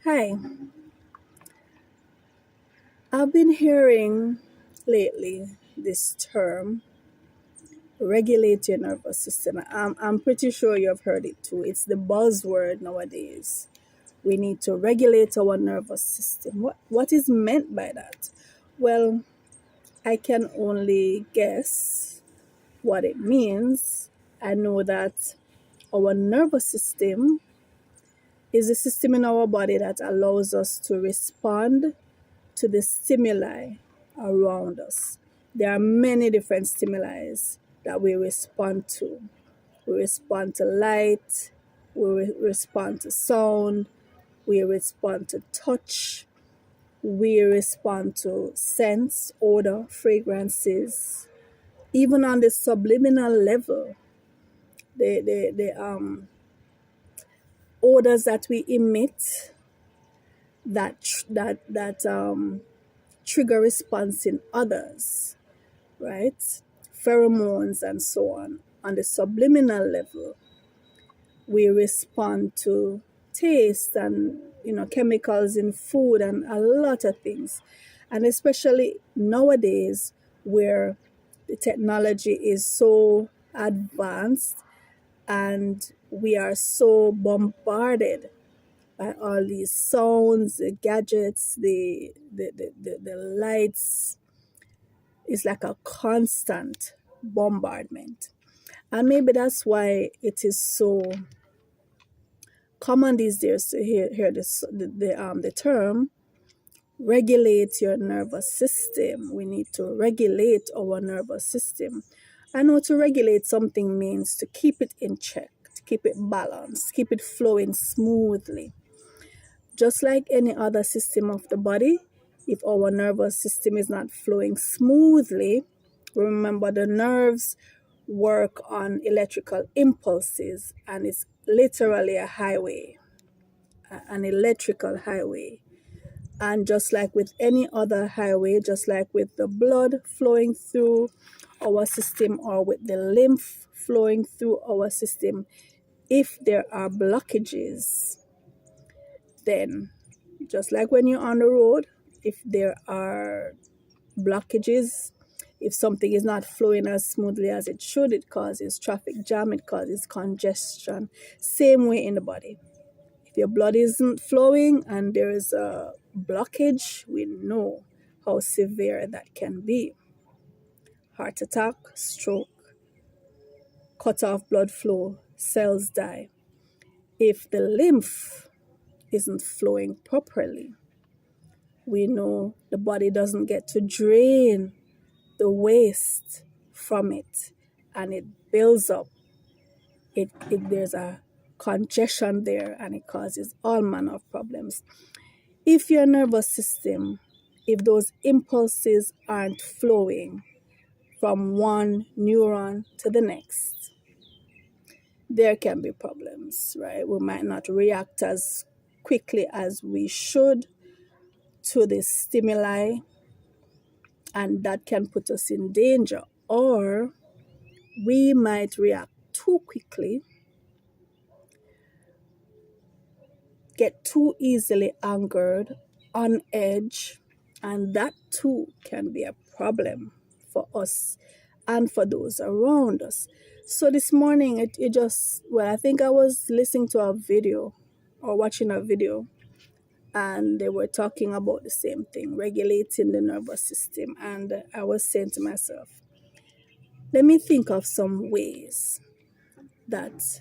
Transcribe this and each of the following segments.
Hi, I've been hearing lately this term, regulate your nervous system. I'm pretty sure you've heard it too. It's the buzzword nowadays. We need to regulate our nervous system. What is meant by that? Well, I can only guess what it means. I know that our nervous system is a system in our body that allows us to respond to the stimuli around us. There are many different stimuli that we respond to. We respond to light, we respond to sound, we respond to touch, we respond to scents, odor, fragrances. Even on the subliminal level, the odors that we emit that trigger response in others, right? Pheromones and so on. On the subliminal level, we respond to taste and chemicals in food and a lot of things. And especially nowadays where the technology is so advanced and we are so bombarded by all these sounds, the gadgets, the lights. It's like a constant bombardment. And maybe that's why it is so common these days to hear the term regulate your nervous system. We need to regulate our nervous system. I know to regulate something means to keep it in check, to keep it balanced, keep it flowing smoothly. Just like any other system of the body, if our nervous system is not flowing smoothly, remember the nerves work on electrical impulses and it's literally a highway, an electrical highway. And just like with any other highway, just like with the blood flowing through our system or with the lymph flowing through our system, if there are blockages, then just like when you're on the road, if there are blockages, if something is not flowing as smoothly as it should, it causes traffic jam, it causes congestion. Same way in the body. If your blood isn't flowing and there is a blockage, we know how severe that can be. Heart attack, stroke, cut off blood flow, cells die. If the lymph isn't flowing properly, we know the body doesn't get to drain the waste from it and it builds up. There's a congestion there and it causes all manner of problems. If your nervous system, if those impulses aren't flowing from one neuron to the next, there can be problems, right? We might not react as quickly as we should to the stimuli, and that can put us in danger. Or we might react too quickly, get too easily angered, on edge, and that too can be a problem for us and for those around us. So this morning, I think I was listening to a video or watching a video, and they were talking about the same thing, regulating the nervous system. And I was saying to myself, let me think of some ways that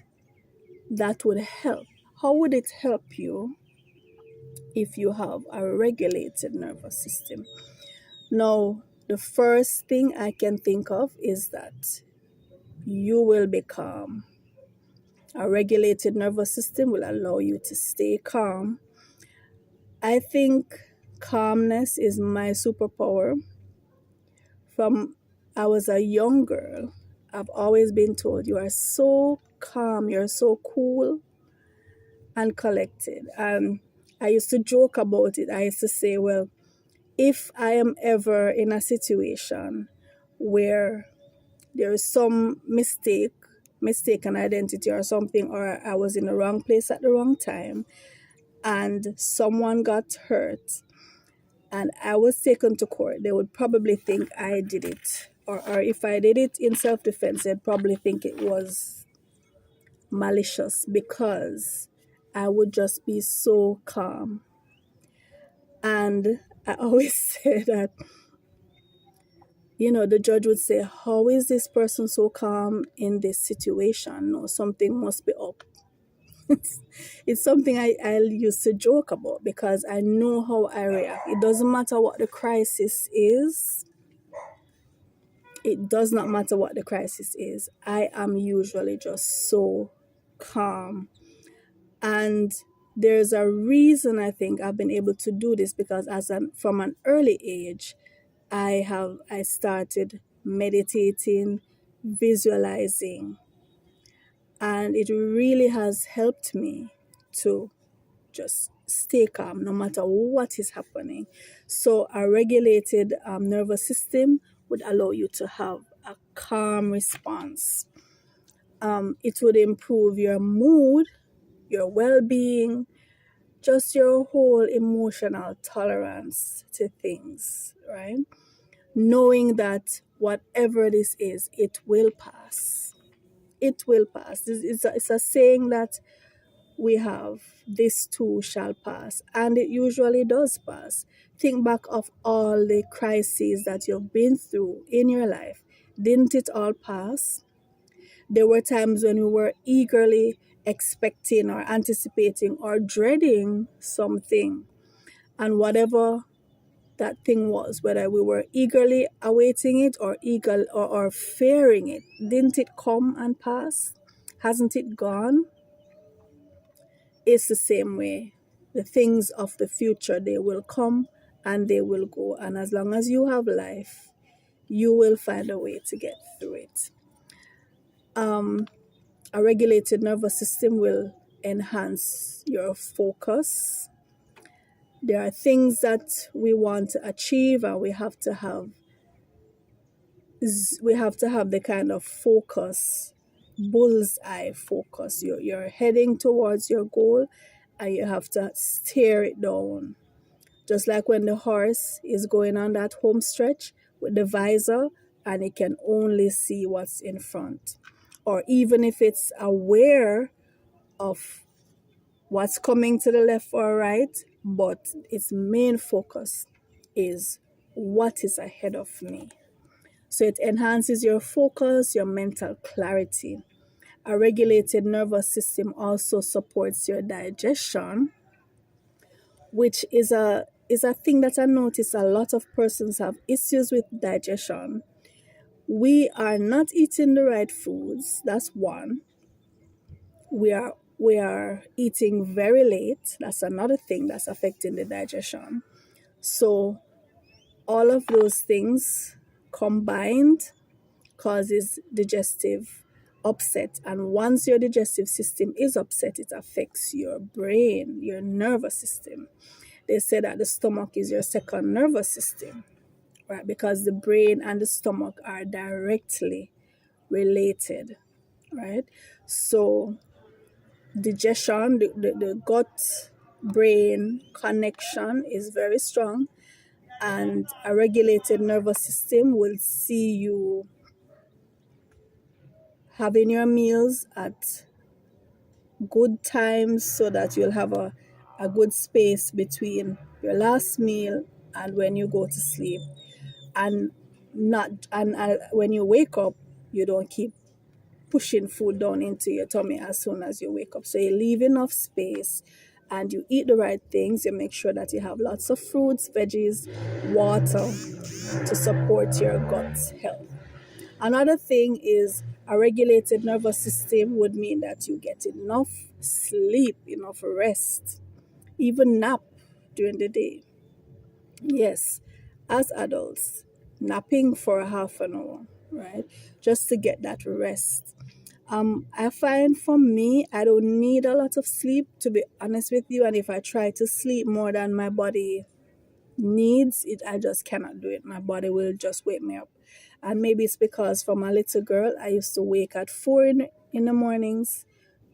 would help. How would it help you if you have a regulated nervous system? Now, the first thing I can think of is that you will be calm. A regulated nervous system will allow you to stay calm. I think calmness is my superpower. From I was a young girl, I've always been told you are so calm, you're so cool and collected. I used to joke about it. I used to say, well, if I am ever in a situation where there is some mistaken identity or something, or I was in the wrong place at the wrong time, and someone got hurt and I was taken to court, they would probably think I did it. Or if I did it in self-defense, they'd probably think it was malicious, because I would just be so calm. And I always say that, the judge would say, how is this person so calm in this situation? No, something must be up. It's something I used to joke about, because I know how I react. It doesn't matter what the crisis is. It does not matter what the crisis is. I am usually just so calm. And there's a reason I think I've been able to do this, because from an early age, I started meditating, visualizing, and it really has helped me to just stay calm no matter what is happening. So a regulated nervous system would allow you to have a calm response. It would improve your mood, your well-being, just your whole emotional tolerance to things, right? Knowing that whatever this is, it will pass. It will pass. It's a saying that we have, this too shall pass, and it usually does pass. Think back of all the crises that you've been through in your life. Didn't it all pass? There were times when we were eagerly expecting or anticipating or dreading something, and whatever that thing was, whether we were eagerly awaiting it or fearing it, didn't it come and pass? Hasn't it gone? It's the same way. The things of the future, they will come and they will go. And as long as you have life, you will find a way to get through it. A regulated nervous system will enhance your focus. There are things that we want to achieve, and we have to have the kind of focus, bullseye focus. You're heading towards your goal, and you have to steer it down. Just like when the horse is going on that home stretch with the visor and it can only see what's in front. Or even if it's aware of what's coming to the left or right, but its main focus is what is ahead of me. So it enhances your focus, your mental clarity. A regulated nervous system also supports your digestion, which is a thing that I notice a lot of persons have issues with digestion. We are not eating the right foods. That's one. We are eating very late. That's another thing that's affecting the digestion. So all of those things combined causes digestive upset. And once your digestive system is upset, it affects your brain, your nervous system. They say that the stomach is your second nervous system, right? Because the brain and the stomach are directly related, right? So digestion, the gut brain connection is very strong, and a regulated nervous system will see you having your meals at good times, so that you'll have a good space between your last meal and when you go to sleep, and not and when you wake up, you don't keep pushing food down into your tummy as soon as you wake up. So you leave enough space and you eat the right things. You make sure that you have lots of fruits, veggies, water to support your gut health. Another thing is, a regulated nervous system would mean that you get enough sleep, enough rest, even nap during the day. Yes, as adults, napping for a half an hour, right? Just to get that rest. I find for me, I don't need a lot of sleep, to be honest with you. And if I try to sleep more than my body needs it, I just cannot do it. My body will just wake me up. And maybe it's because from a little girl, I used to wake at 4 in the mornings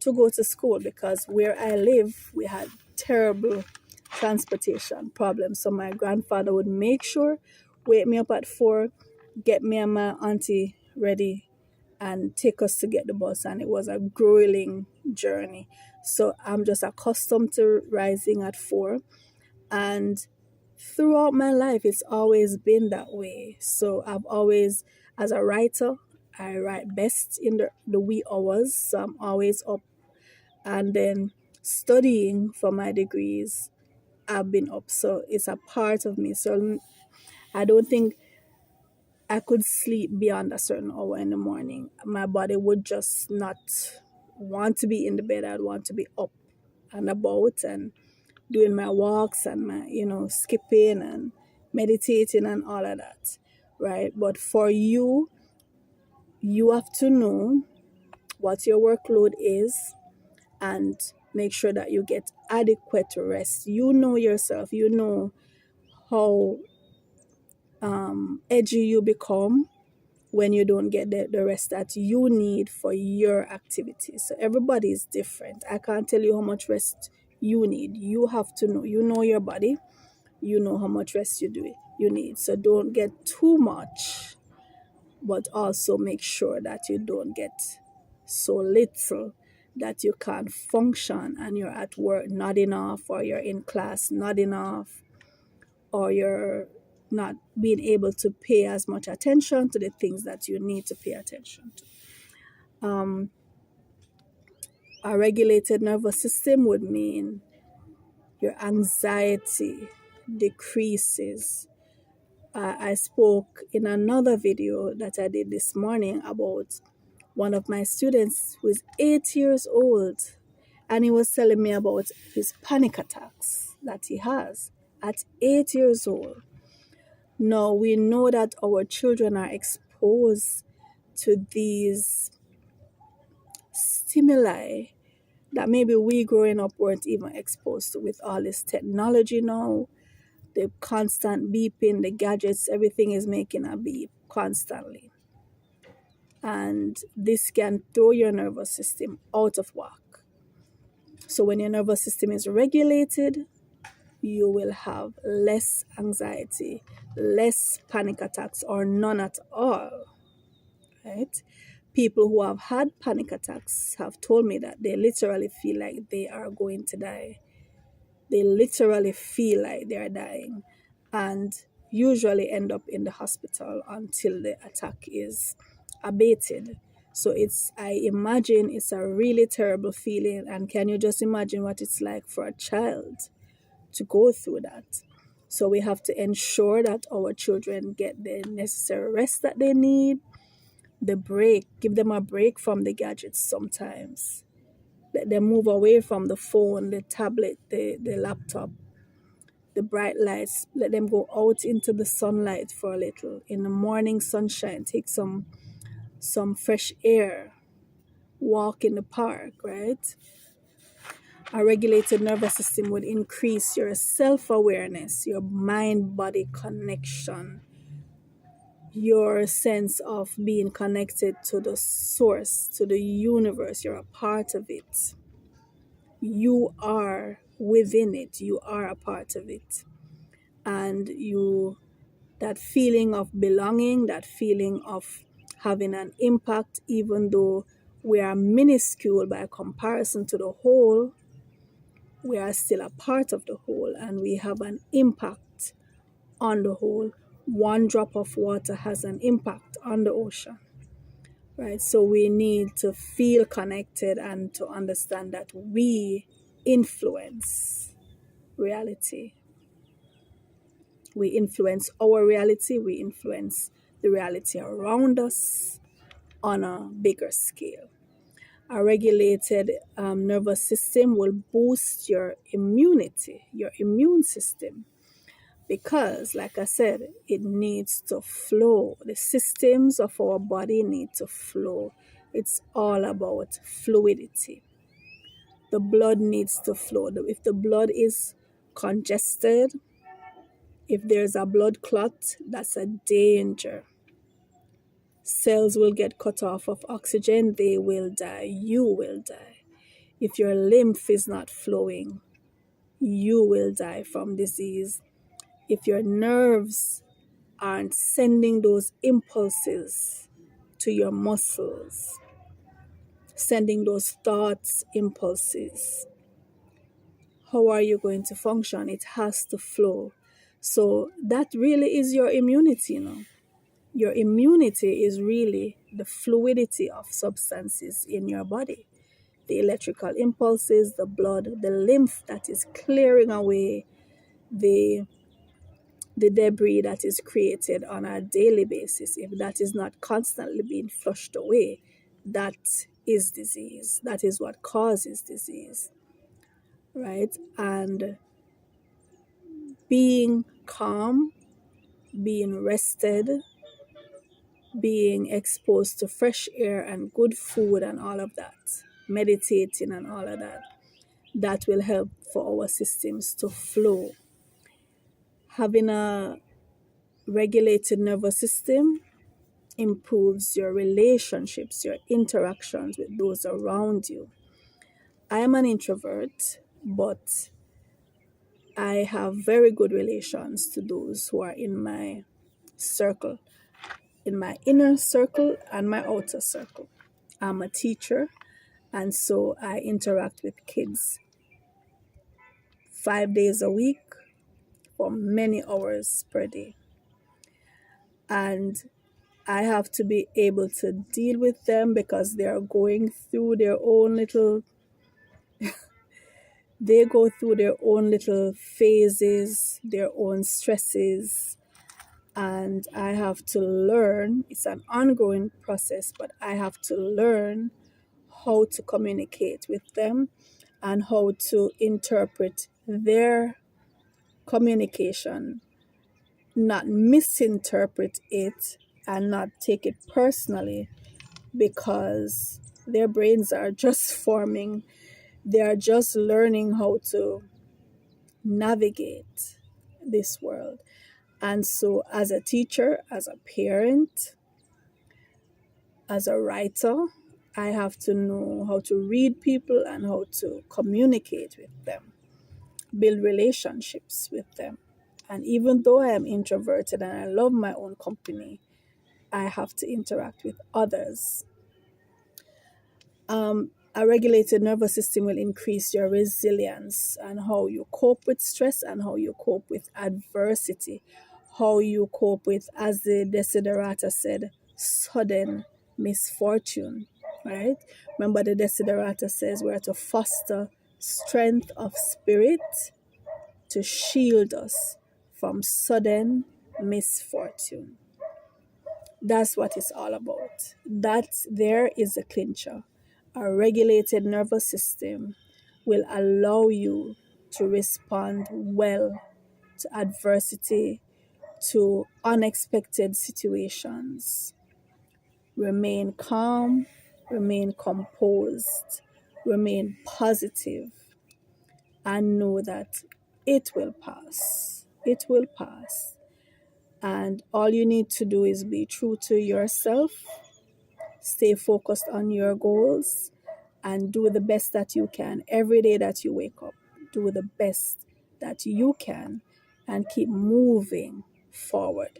to go to school, because where I live, we had terrible transportation problems. So my grandfather would make sure, wake me up at 4, get me and my auntie ready, and take us to get the bus. And it was a grueling journey. So I'm just accustomed to rising at 4. And throughout my life, it's always been that way. So I've always, as a writer, I write best in the wee hours. So I'm always up. And then studying for my degrees, I've been up. So it's a part of me. So I don't think I could sleep beyond a certain hour in the morning. My body would just not want to be in the bed. I'd want to be up and about and doing my walks and my, skipping and meditating and all of that, right? But for you, you have to know what your workload is and make sure that you get adequate rest. You know yourself. You know how edgy you become when you don't get the rest that you need for your activities. So everybody is different. I can't tell you how much rest you need. You have to know. You know your body. You know how much rest you need. So don't get too much, but also make sure that you don't get so little that you can't function and you're at work not enough, or you're in class not enough, or you're not being able to pay as much attention to the things that you need to pay attention to. A regulated nervous system would mean your anxiety decreases. I spoke in another video that I did this morning about one of my students who is 8 years old, and he was telling me about his panic attacks that he has at 8 years old. Now, we know that our children are exposed to these stimuli that maybe we growing up weren't even exposed to, with all this technology now, the constant beeping, the gadgets, everything is making a beep constantly. And this can throw your nervous system out of whack. So when your nervous system is regulated, you will have less anxiety, less panic attacks, or none at all, right? People who have had panic attacks have told me that they literally feel like they are going to die. They literally feel like they are dying, and usually end up in the hospital until the attack is abated. So I imagine it's a really terrible feeling. And can you just imagine what it's like for a child to go through that? So we have to ensure that our children get the necessary rest that they need, the break, give them a break from the gadgets sometimes. Let them move away from the phone, the tablet, the laptop, the bright lights. Let them go out into the sunlight for a little. In the morning sunshine, take some fresh air, walk in the park, right? A regulated nervous system would increase your self-awareness, your mind-body connection, your sense of being connected to the source, to the universe. You're a part of it. You are within it. You are a part of it. And that feeling of belonging, that feeling of having an impact, even though we are minuscule by comparison to the whole, we are still a part of the whole, and we have an impact on the whole. One drop of water has an impact on the ocean, right? So we need to feel connected and to understand that we influence reality. We influence our reality. We influence the reality around us on a bigger scale. A regulated nervous system will boost your immunity, your immune system, because, like I said, it needs to flow. The systems of our body need to flow. It's all about fluidity. The blood needs to flow. If the blood is congested, if there's a blood clot, that's a danger. Cells will get cut off of oxygen. They will die. You will die. If your lymph is not flowing, you will die from disease. If your nerves aren't sending those impulses to your muscles, sending those thoughts, impulses, how are you going to function? It has to flow. So that really is your immunity, Your immunity is really the fluidity of substances in your body. The electrical impulses, the blood, the lymph that is clearing away the debris that is created on a daily basis. If that is not constantly being flushed away, that is disease. That is what causes disease, right? And being calm, being rested, being exposed to fresh air and good food and all of that, meditating and all of that, that will help for our systems to flow. Having a regulated nervous system improves your relationships, your interactions with those around you. I am an introvert, but I have very good relations to those who are in my circle, in my inner circle and my outer circle. I'm a teacher, and so I interact with kids 5 days a week for many hours per day. And I have to be able to deal with them because they are going through their own little phases, their own stresses, and I have to learn. It's an ongoing process, but I have to learn how to communicate with them and how to interpret their communication, not misinterpret it and not take it personally, because their brains are just forming. They are just learning how to navigate this world. And so, as a teacher, as a parent, as a writer, I have to know how to read people and how to communicate with them, build relationships with them. And even though I am introverted and I love my own company, I have to interact with others. A regulated nervous system will increase your resilience and how you cope with stress and how you cope with adversity, how you cope with, as the Desiderata said, sudden misfortune, right? Remember, the Desiderata says we're to foster strength of spirit to shield us from sudden misfortune. That's what it's all about. That there is a clincher. A regulated nervous system will allow you to respond well to adversity, to unexpected situations. Remain calm, remain composed, remain positive, and know that it will pass. It will pass. And all you need to do is be true to yourself, stay focused on your goals, and do the best that you can every day that you wake up. Do the best that you can and keep moving forward.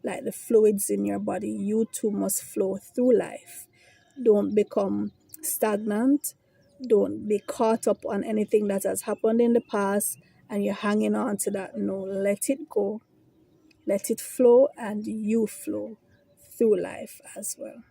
Like the fluids in your body, you too must flow through life. Don't become stagnant. Don't be caught up on anything that has happened in the past and you're hanging on to that. No, let it go. Let it flow and you flow through life as well.